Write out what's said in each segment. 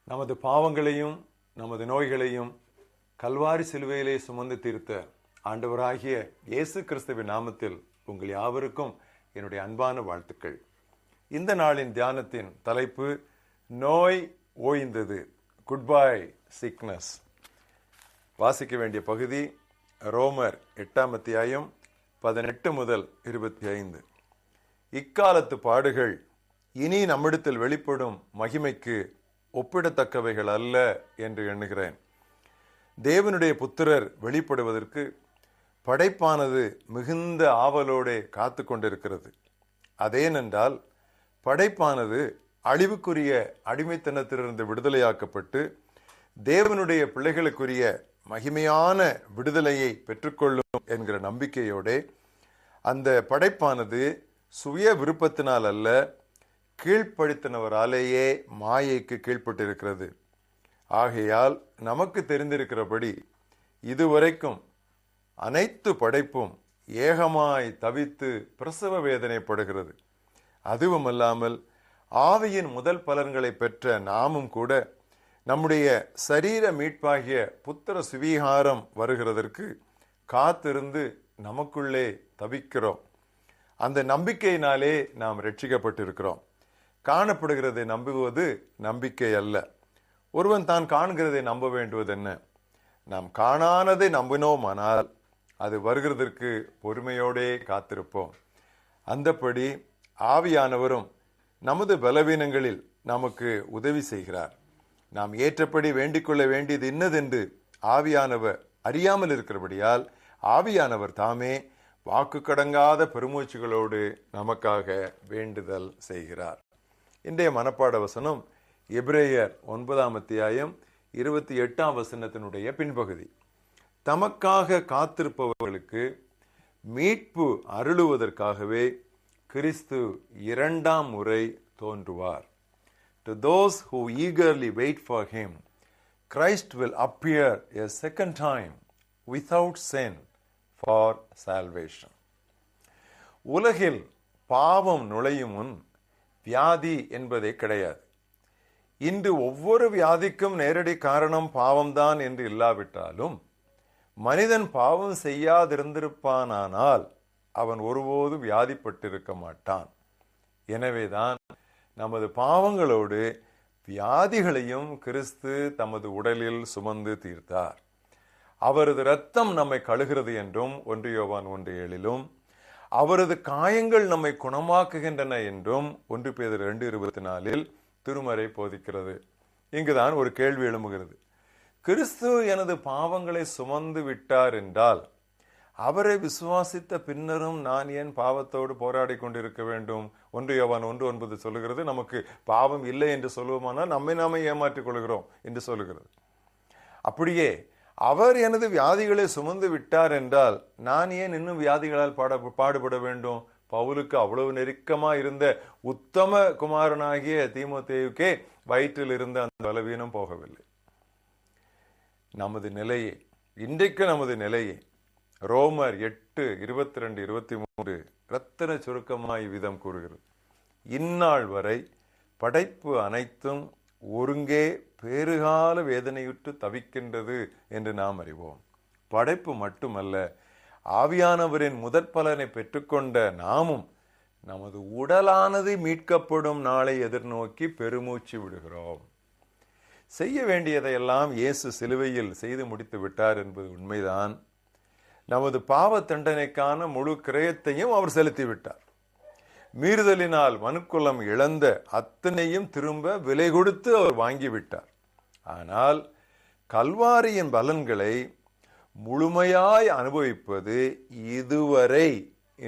நமது பாவங்களையும் நமது நோய்களையும் கல்வாரி சிலுவையிலே சுமந்து தீர்த்த ஆண்டவராகிய இயேசு கிறிஸ்துவின் நாமத்தில் உங்கள் யாவருக்கும் என்னுடைய அன்பான வாழ்த்துக்கள். இந்த நாளின் தியானத்தின் தலைப்பு நோய் ஓய்ந்தது, குட் பை சிக்னஸ். வாசிக்க வேண்டிய பகுதி ரோமர் 8 முதல் 25. இக்காலத்து பாடுகள் இனி நம்மிடத்தில் வெளிப்படும் மகிமைக்கு ஒப்பிடத்தக்கவைகள் அல்ல என்று எண்ணுகிறேன். தேவனுடைய புத்திரர் வெளிப்படுவதற்கு படைப்பானது மிகுந்த ஆவலோடே காத்து கொண்டிருக்கிறது. அதேனென்றால் படைப்பானது அழிவுக்குரிய அடிமைத்தனத்திலிருந்து விடுதலையாக்கப்பட்டு தேவனுடைய பிள்ளைகளுக்குரிய மகிமையான விடுதலையை பெற்றுக்கொள்ளும் என்கிற நம்பிக்கையோட அந்த படைப்பானது சுய விருப்பத்தினால் அல்ல, கீழ்ப்படுத்தினவராலேயே மாயைக்கு கீழ்ப்பட்டிருக்கிறது. ஆகையால் நமக்கு தெரிந்திருக்கிறபடி இதுவரைக்கும் அனைத்து படைப்பும் ஏகமாய் தவித்து பிரசவ வேதனைப்படுகிறது. அதுவுமல்லாமல் ஆவியின் முதல் பலன்களை பெற்ற நாமும் கூட நம்முடைய சரீர மீட்பாகிய புத்திர சுவீகாரம் வருகிறதற்கு காத்திருந்து நமக்குள்ளே தவிக்கிறோம். அந்த நம்பிக்கையினாலே நாம் ரட்சிக்கப்பட்டிருக்கிறோம். காணப்படுகிறதை நம்புவது நம்பிக்கை அல்ல. ஒருவன் தான் காண்கிறதை நம்ப வேண்டுவது என்ன? நாம் காணானதை நம்பினோமானால் அது வருகிறதற்கு பொறுமையோடே காத்திருப்போம். அந்தப்படி ஆவியானவரும் நமது பலவீனங்களில் நமக்கு உதவி செய்கிறார். நாம் ஏற்றபடி வேண்டிக்கொள்ள வேண்டியது இன்னதென்று ஆவியானவர் அறியாமல் இருக்கிறபடியால் ஆவியானவர் தாமே வாக்கு கடங்காத பெருமூச்சுகளோடு நமக்காக வேண்டுதல் செய்கிறார். இன்றைய மனப்பாட வசனம் எபிரேயர் 9:28 பின்பகுதி. தமக்காக காத்திருப்பவர்களுக்கு மீட்பு அருளுவதற்காகவே கிறிஸ்து இரண்டாம் முறை தோன்றுவார். To those who eagerly wait for him, Christ will appear a second time without sin for salvation. உலகில் பாவம் நுழையும் முன் வியாதி என்பதே கிடையாது. இன்று ஒவ்வொரு வியாதிக்கும் நேரடி காரணம் பாவம்தான் என்று இல்லாவிட்டாலும் மனிதன் பாவம் செய்யாதிருந்திருப்பானால் அவன் ஒருபோது வியாதிப்பட்டிருக்க மாட்டான். எனவேதான் நமது பாவங்களோடு வியாதிகளையும் கிறிஸ்து தமது உடலில் சுமந்து தீர்த்தார். அவரது இரத்தம் நம்மை கழுகிறது என்றும் 1 யோவான் 1:7 அவரது காயங்கள் நம்மை குணமாக்குகின்றன என்றும் 1 பேதுரு 2:24 திருமறை போதிக்கிறது. இங்குதான் ஒரு கேள்வி எழும்புகிறது. கிறிஸ்து எனது பாவங்களை சுமந்து விட்டார் என்றால் அவரை விசுவாசித்த பின்னரும் நான் ஏன் பாவத்தோடு போராடி கொண்டிருக்க வேண்டும்? 1 யோவான் 1:9 சொல்லுகிறது, நமக்கு பாவம் இல்லை என்று சொல்லுவோமானால் நம்மை நாமே ஏமாற்றிக் கொள்கிறோம் என்று சொல்லுகிறது. அப்படியே அவர் எனது வியாதிகளை சுமந்து விட்டார் என்றால் நான் ஏன் இன்னும் வியாதிகளால் பாடுபட வேண்டும்? பவுலுக்கு அவ்வளவு நெருக்கமா இருந்த உத்தம குமாரனாகிய தீமோத்தேயுக்கே வயிற்றில் இருந்த அந்த பலவீனம் போகவில்லை. நமது நிலையை இன்றைக்கு நமது நிலையை ரோமர் 8:22-23 ரத்தின சுருக்கமாய் விதம் கூறுகிறது. இந்நாள் வரை படைப்பு அனைத்தும் ஒருங்கே பேறுகால வேதனையுற்று தவிக்கின்றது என்று நாம் அறிவோம். படைப்பு மட்டுமல்ல, ஆவியானவரின் முதற் பலனை பெற்றுக்கொண்ட நாமும் நமது உடலானது மீட்கப்படும் நாளை எதிர்நோக்கி பெருமூச்சு விடுகிறோம். செய்ய வேண்டியதையெல்லாம் இயேசு சிலுவையில் செய்து முடித்து விட்டார் என்பது உண்மைதான். நமது பாவ தண்டனைக்கான முழு கிரயத்தையும் அவர் செலுத்திவிட்டார். மீறுதலினால் மனுக்குலம் இழந்த அத்தனையும் திரும்ப விலை கொடுத்து அவர் வாங்கிவிட்டார். ஆனால் கல்வாரியின் பலன்களை முழுமையாய் அனுபவிப்பது இதுவரை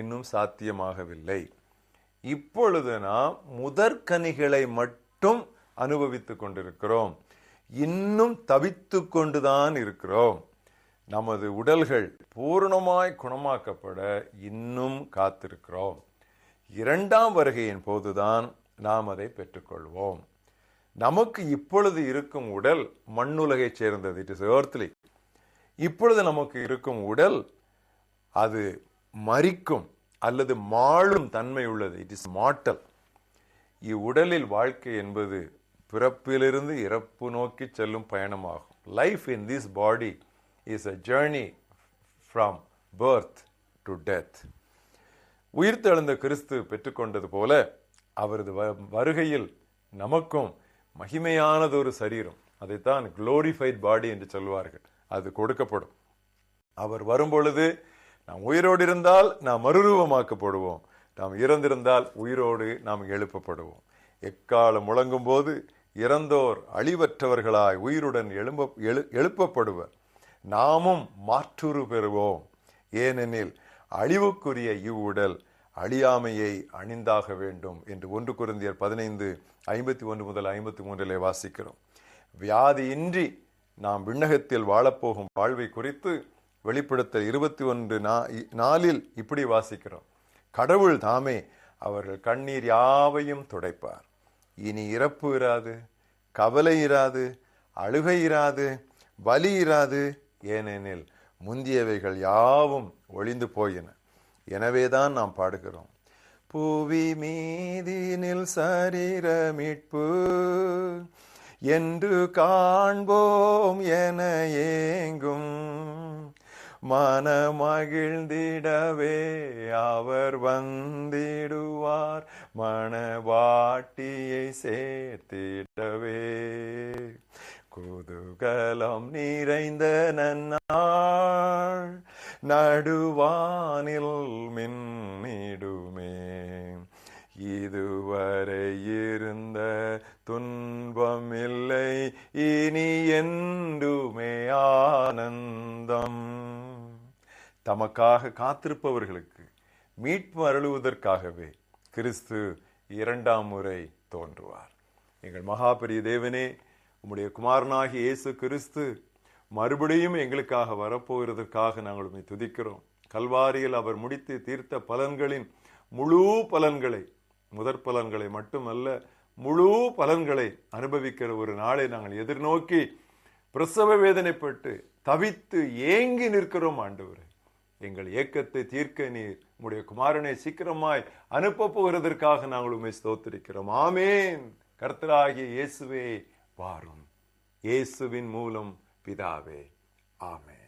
இன்னும் சாத்தியமாகவில்லை. இப்பொழுது நாம் முதற்கனிகளை மட்டும் அனுபவித்துக் கொண்டிருக்கிறோம். இன்னும் தவித்து கொண்டுதான் இருக்கிறோம். நமது உடல்கள் பூரணமாய் குணமாக்கப்பட இன்னும் காத்திருக்கிறோம். இரண்டாம் வருகையின் போதுதான் நாம் அதை பெற்றுக்கொள்வோம். நமக்கு இப்பொழுது இருக்கும் உடல் மண்ணுலகை சேர்ந்தது, இட் இஸ் earthly. இப்பொழுது நமக்கு இருக்கும் உடல் அது மரிக்கும் அல்லது மாளும் தன்மை உள்ளது, இட் இஸ் மார்டல். இவ்வுடலில் வாழ்க்கை என்பது பிறப்பிலிருந்து இறப்பு நோக்கி செல்லும் பயணமாகும். Life in this body is a journey from birth to death. உயிர்த்தெழுந்த கிறிஸ்து பெற்றுக்கொண்டது போல அவரது வருகையில் நமக்கும் மகிமையானதொரு சரீரம், அதைத்தான் glorified body என்று சொல்வார்கள், அது கொடுக்கப்படும். அவர் வரும்பொழுது நாம் உயிரோடு இருந்தால் நாம் மறுரூபமாக்கப்படுவோம், நாம் இறந்திருந்தால் உயிரோடு நாம் எழுப்பப்படுவோம். எக்காலம் முழங்கும் போது இறந்தோர் அழிவற்றவர்களாய் உயிருடன் எழுப்பப்படுவர். நாமும் மாற்றுரு பெறுவோம். ஏனெனில் அழிவுக்குரிய இவ்வுடல் அழியாமையை அணிந்தாக வேண்டும் என்று 1 கொரிந்தியர் 15:51 முதல் 53 வாசிக்கிறோம். வியாதியின்றி நாம் விண்ணகத்தில் வாழப்போகும் வாழ்வை குறித்து வெளிப்படுத்தல் 21:4 இப்படி வாசிக்கிறோம். கடவுள் தாமே அவர்கள் கண்ணீர் யாவையும் துடைப்பார். இனி இறப்பு இராது, கவலை இராது, அழுகை இராது, வலி இராது, ஏனெனில் முந்தியவைகள் யாவும் ஒளிந்து போயின. எனவேதான் நாம் பாடுகிறோம், புவி மீதினில் சரீர மீட்பு என்று காண்போம் என ஏங்கும் மனமகிழ்ந்திடவே அவர் வந்திடுவார், மணவாட்டியை சேர்த்திடவே. குதூகலம் நிறைந்த நன்னாள் நடுவானில் மின்னிடுமே, இதுவரை இருந்த துன்பமில்லை, இனி என்றுமே ஆனந்தம். தமக்காக காத்திருப்பவர்களுக்கு மீட்பு அருளுவதற்காகவே கிறிஸ்து 2ஆம் முறை தோன்றுவார். எங்கள் மகாபெரிய தேவனே, உம்முடைய குமாரனாகிய இயேசு கிறிஸ்து மறுபடியும் எங்களுக்காக வரப்போகிறதற்காக நாங்கள் உம்மை துதிக்கிறோம். கல்வாரியில் அவர் முடித்து தீர்த்த பலன்களின் முழு பலன்களை, முதற் பலன்களை மட்டுமல்ல, முழு பலன்களை அனுபவிக்கிற ஒரு நாளை நாங்கள் எதிர்நோக்கி பிரசவ வேதனைப்பட்டு தவித்து ஏங்கி நிற்கிறோம். ஆண்டவரே, எங்கள் ஏக்கத்தை தீர்க்க நீர் உம்முடைய குமாரனை சீக்கிரமாய் அனுப்ப போகிறதற்காக நாங்கள் உம்மை ஸ்தோத்திரிக்கிறோம். ஆமேன். கர்த்தராகிய இயேசுவே வாரும். இயேசுவின் மூலம் பிதாவே, ஆமென்.